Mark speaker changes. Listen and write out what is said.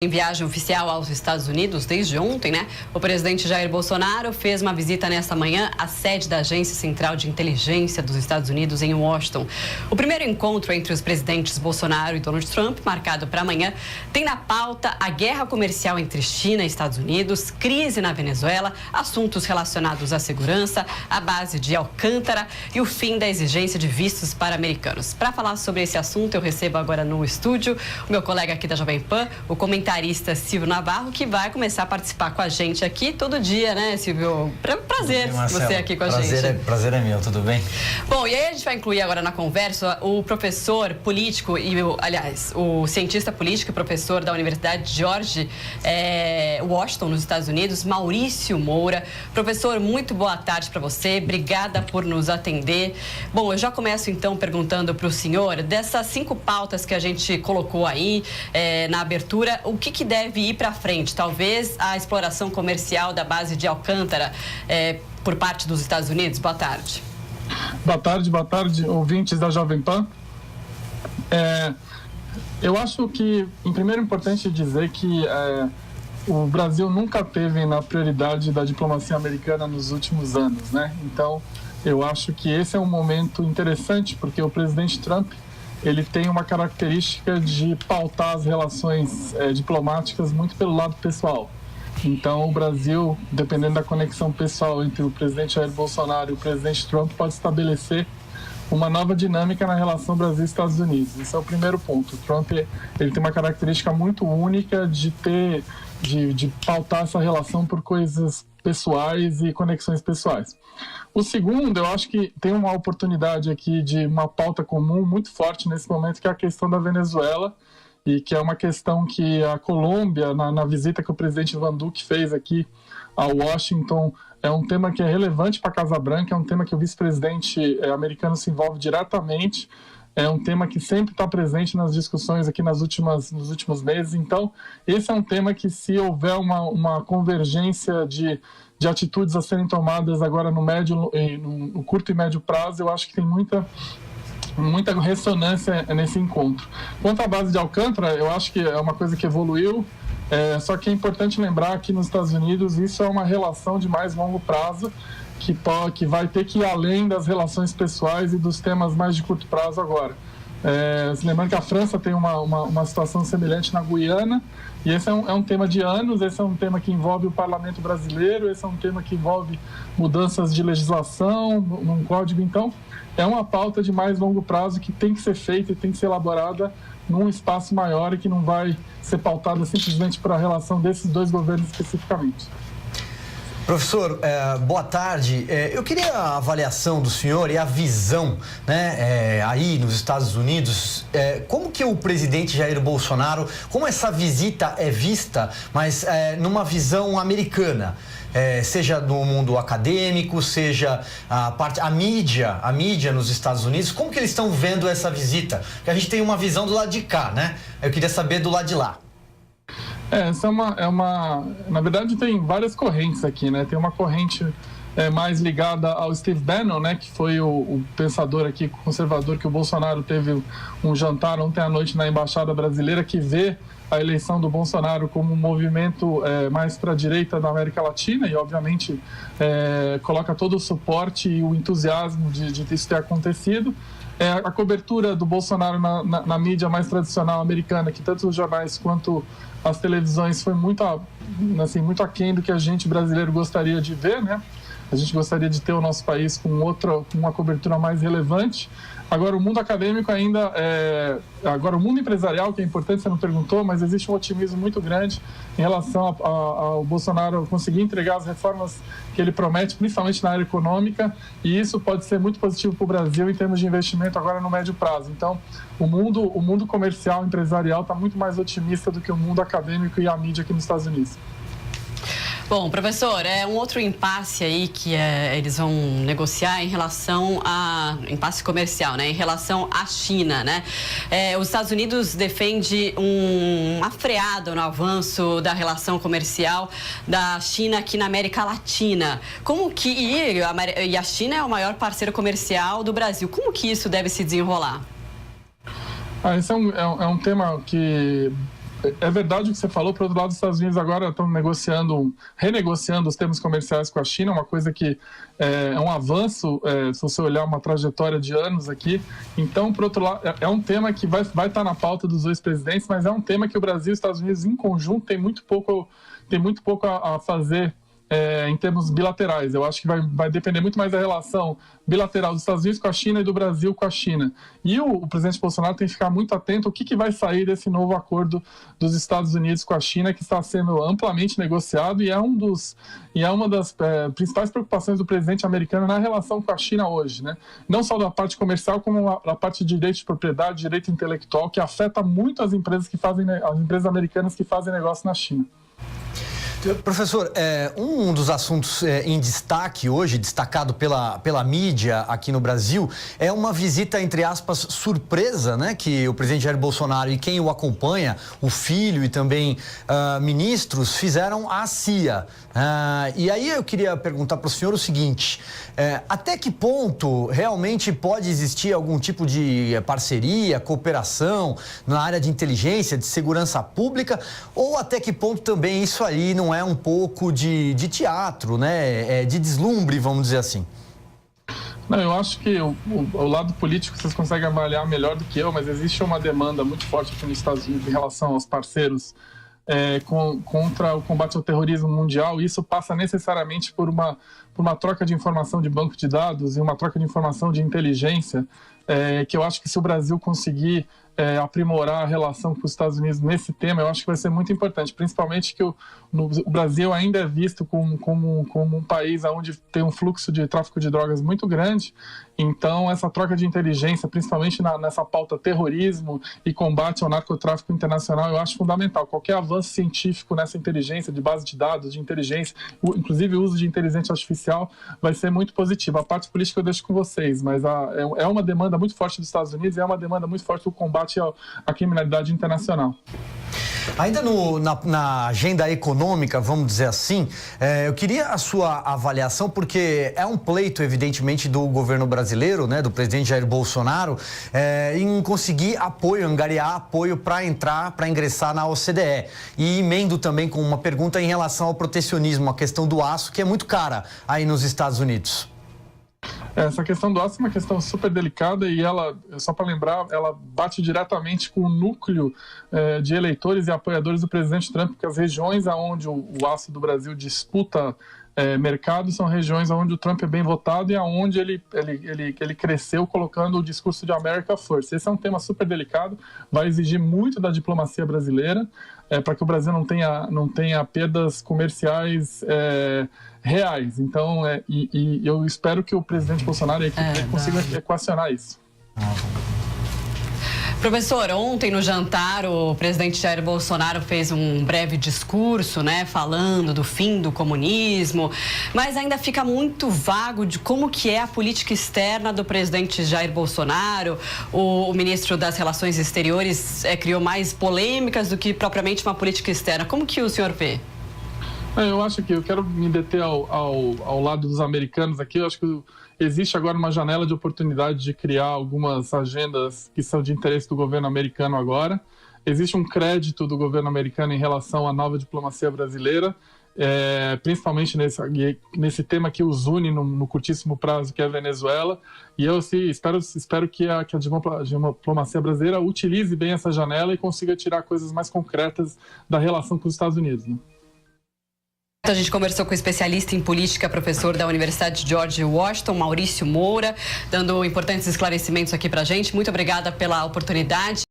Speaker 1: Em viagem oficial aos Estados Unidos desde ontem, o presidente Jair Bolsonaro fez uma visita nesta manhã à sede da Agência Central de Inteligência dos Estados Unidos em Washington. O primeiro encontro entre os presidentes Bolsonaro e Donald Trump, marcado para amanhã, tem na pauta a guerra comercial entre China e Estados Unidos, crise na Venezuela, assuntos relacionados à segurança, a base de Alcântara e o fim da exigência de vistos para americanos. Para falar sobre esse assunto, eu recebo agora no estúdio o meu colega aqui da Jovem Pan, o comentarista Silvio Navarro, que vai começar a participar com a gente aqui todo dia, né, Silvio? Prazer você aqui com a gente.
Speaker 2: Prazer é meu, tudo bem?
Speaker 1: Bom, e aí a gente vai incluir agora na conversa o professor político e, o cientista político e professor da Universidade George Washington, nos Estados Unidos, Maurício Moura. Professor, muito boa tarde para você, obrigada por nos atender. Bom, eu já começo então perguntando para o senhor, dessas 5 pautas que a gente colocou aí na abertura, o que deve ir para frente? Talvez a exploração comercial da base de Alcântara por parte dos Estados Unidos? Boa tarde.
Speaker 3: Boa tarde, ouvintes da Jovem Pan. Eu acho que, em primeiro, é importante dizer que o Brasil nunca teve na prioridade da diplomacia americana nos últimos anos, né? Então, eu acho que esse é um momento interessante, porque o presidente Trump ele tem uma característica de pautar as relações diplomáticas muito pelo lado pessoal. Então, o Brasil, dependendo da conexão pessoal entre o presidente Jair Bolsonaro e o presidente Trump, pode estabelecer uma nova dinâmica na relação Brasil-Estados Unidos. Esse é o primeiro ponto. O Trump ele tem uma característica muito única de pautar essa relação por coisas pessoais e conexões pessoais. O segundo, eu acho que tem uma oportunidade aqui de uma pauta comum muito forte nesse momento, que é a questão da Venezuela, e que é uma questão que a Colômbia, na visita que o presidente Van Duque fez aqui a Washington, é um tema que é relevante para a Casa Branca, é um tema que o vice-presidente americano se envolve diretamente, é um tema que sempre está presente nas discussões aqui nos últimos meses. Então, esse é um tema que, se houver uma convergência de atitudes a serem tomadas agora no curto e médio prazo, eu acho que tem muita ressonância nesse encontro. Quanto à base de Alcântara, eu acho que é uma coisa que evoluiu, só que é importante lembrar que nos Estados Unidos isso é uma relação de mais longo prazo, que vai ter que ir além das relações pessoais e dos temas mais de curto prazo agora. Lembrando que a França tem uma situação semelhante na Guiana, e esse é um tema de anos, esse é um tema que envolve o parlamento brasileiro, esse é um tema que envolve mudanças de legislação, num código. Então, é uma pauta de mais longo prazo que tem que ser feita e tem que ser elaborada num espaço maior e que não vai ser pautada simplesmente para a relação desses dois governos especificamente.
Speaker 2: Professor, boa tarde. Eu queria a avaliação do senhor e a visão, aí nos Estados Unidos, como que o presidente Jair Bolsonaro, como essa visita é vista, mas numa visão americana, seja no mundo acadêmico, seja a mídia nos Estados Unidos, como que eles estão vendo essa visita? Porque a gente tem uma visão do lado de cá, Eu queria saber do lado de lá.
Speaker 3: Essa na verdade, tem várias correntes aqui, Tem uma corrente mais ligada ao Steve Bannon, que foi o pensador aqui conservador que o Bolsonaro teve um jantar ontem à noite na Embaixada Brasileira, que vê a eleição do Bolsonaro como um movimento mais para a direita da América Latina e, obviamente, coloca todo o suporte e o entusiasmo de isso ter acontecido. A cobertura do Bolsonaro na mídia mais tradicional americana, que tanto os jornais quanto as televisões foi muito aquém do que a gente brasileiro gostaria de ver, A gente gostaria de ter o nosso país com uma cobertura mais relevante. Agora, o mundo acadêmico ainda agora, o mundo empresarial, que é importante, você não perguntou, mas existe um otimismo muito grande em relação ao Bolsonaro conseguir entregar as reformas que ele promete, principalmente na área econômica, e isso pode ser muito positivo para o Brasil em termos de investimento agora no médio prazo. Então, o mundo comercial, empresarial, está muito mais otimista do que o mundo acadêmico e a mídia aqui nos Estados Unidos.
Speaker 1: Bom, professor, um outro impasse aí que eles vão negociar em relação a impasse comercial, em relação à China, os Estados Unidos defende uma freada no avanço da relação comercial da China aqui na América Latina. E a China é o maior parceiro comercial do Brasil. Como que isso deve se desenrolar?
Speaker 3: Esse é um tema que É verdade o que você falou. Por outro lado, os Estados Unidos agora estão renegociando os termos comerciais com a China, uma coisa que é um avanço, se você olhar uma trajetória de anos aqui. Então, por outro lado, é um tema que vai estar na pauta dos dois presidentes, mas é um tema que o Brasil e os Estados Unidos, em conjunto, tem muito pouco a fazer em termos bilaterais. Eu acho que vai depender muito mais da relação bilateral dos Estados Unidos com a China e do Brasil com a China. E o presidente Bolsonaro tem que ficar muito atento ao que vai sair desse novo acordo dos Estados Unidos com a China, que está sendo amplamente negociado e é uma das principais preocupações do presidente americano na relação com a China hoje, né? Não só da parte comercial, como da parte de direito de propriedade, direito intelectual, que afeta muito as empresas americanas que fazem negócio na China.
Speaker 2: Professor, um dos assuntos em destaque hoje, destacado pela mídia aqui no Brasil, é uma visita, entre aspas, surpresa, né, que o presidente Jair Bolsonaro e quem o acompanha, o filho e também ministros, fizeram à CIA. E aí eu queria perguntar para o senhor o seguinte: até que ponto realmente pode existir algum tipo de parceria, cooperação na área de inteligência, de segurança pública, ou até que ponto também isso aí não é um pouco de teatro, né? De deslumbre, vamos dizer assim?
Speaker 3: Não, eu acho que o lado político vocês conseguem avaliar melhor do que eu, mas existe uma demanda muito forte aqui nos Estados Unidos em relação aos parceiros contra o combate ao terrorismo mundial, e isso passa necessariamente por uma troca de informação de banco de dados e uma troca de informação de inteligência, que eu acho que se o Brasil conseguir aprimorar a relação com os Estados Unidos nesse tema, eu acho que vai ser muito importante, principalmente que o Brasil ainda é visto como um país onde tem um fluxo de tráfico de drogas muito grande. Então, essa troca de inteligência, principalmente nessa pauta terrorismo e combate ao narcotráfico internacional, eu acho fundamental. Qualquer avanço científico nessa inteligência, de base de dados, de inteligência, inclusive o uso de inteligência artificial, vai ser muito positivo. A parte política eu deixo com vocês, mas é uma demanda muito forte dos Estados Unidos e é uma demanda muito forte do combate à criminalidade internacional.
Speaker 2: Ainda na agenda econômica, vamos dizer assim, eu queria a sua avaliação, porque é um pleito, evidentemente, do governo brasileiro, né, do presidente Jair Bolsonaro, em conseguir angariar apoio para ingressar na OCDE. E emendo também com uma pergunta em relação ao protecionismo, a questão do aço, que é muito cara aí nos Estados Unidos.
Speaker 3: Essa questão do aço é uma questão super delicada e ela, só para lembrar, ela bate diretamente com o núcleo de eleitores e apoiadores do presidente Trump, porque as regiões onde o aço do Brasil disputa mercado são regiões onde o Trump é bem votado e onde ele cresceu colocando o discurso de America First. Esse é um tema super delicado, vai exigir muito da diplomacia brasileira para que o Brasil não tenha perdas comerciais reais. Então, eu espero que o presidente Bolsonaro e a equipe consigam equacionar isso.
Speaker 1: Professor, ontem no jantar o presidente Jair Bolsonaro fez um breve discurso, né, falando do fim do comunismo, mas ainda fica muito vago de como que é a política externa do presidente Jair Bolsonaro. O ministro das Relações Exteriores criou mais polêmicas do que propriamente uma política externa. Como que o senhor vê?
Speaker 3: Eu acho que eu quero me deter ao lado dos americanos aqui. Eu acho que existe agora uma janela de oportunidade de criar algumas agendas que são de interesse do governo americano agora. Existe um crédito do governo americano em relação à nova diplomacia brasileira, principalmente nesse tema que os une no curtíssimo prazo, que é a Venezuela. E eu espero que a diplomacia brasileira utilize bem essa janela e consiga tirar coisas mais concretas da relação com os Estados Unidos, né?
Speaker 1: A gente conversou com o especialista em política, professor da Universidade George Washington, Maurício Moura, dando importantes esclarecimentos aqui pra gente. Muito obrigada pela oportunidade.